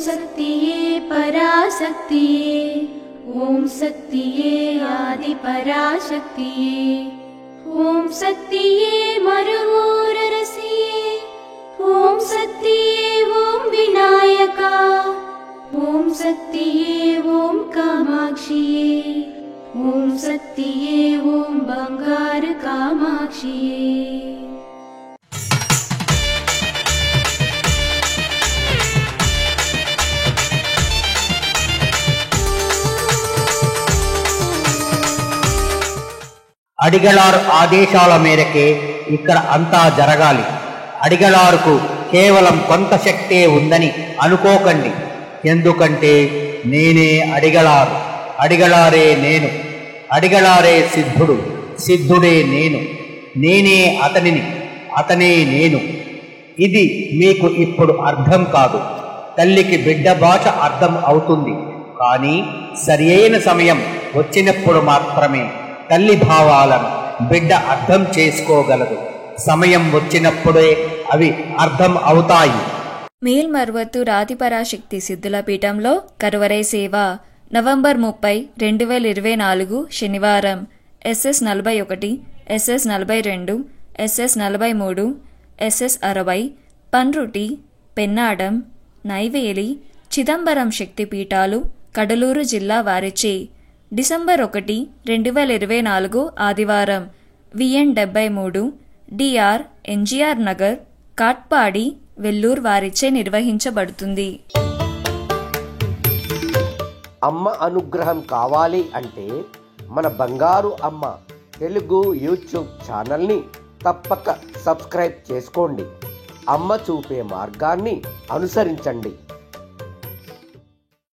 शक्तिये पराशक्तिये ॐ शक्तिये आदिपराशक्तिये ॐ शक्तिये मरुवोररसिये ॐ शक्तिये ॐ विनायका ॐ शक्तिये ॐ कामाक्षिये ॐ शक्तिये ॐ बंगार कामाक्षिये। అడిగలారు ఆదేశాల మేరకే ఇక్కడ అంతా జరగాలి. అడిగలారుకు కేవలం కొంత శక్తే ఉందని అనుకోకండి. ఎందుకంటే నేనే అడిగలారు, అడిగలారే నేను, అడిగలారే సిద్ధుడు, సిద్ధుడే నేను, నేనే అతనిని, అతనే నేను. ఇది మీకు ఇప్పుడు అర్థం కాదు. తల్లికి బిడ్డ భాష అర్థం అవుతుంది, కానీ సరి అయిన సమయం వచ్చినప్పుడు మాత్రమే తల్లి భావాలను బిడ్డ అర్థం చేసుకోగలదు. సమయం వచ్చినప్పుడే అవి అర్థం అవుతాయి. మేల్మరువత్తు రాతిపరాశక్తి సిద్ధుల పీఠంలో కరువరై సేవ నవంబర్ 30, 2024 శనివారం SS 41, SS 42, SS 43, SS 60 పన్రుటి, పెన్నాడం, Neyveli, Chidambaram శక్తి పీఠాలు కడలూరు జిల్లా వారిచే డిసెంబర్ 1, 2024 ఆదివారం VN 73 DR NGR Nagar Katpadi Vellore వారిచే నిర్వహించబడుతుంది. అమ్మ అనుగ్రహం కావాలి అంటే మన బంగారు అమ్మ తెలుగు యూట్యూబ్ ఛానల్ని తప్పక సబ్స్క్రైబ్ చేసుకోండి. అమ్మ చూపే మార్గాన్ని అనుసరించండి.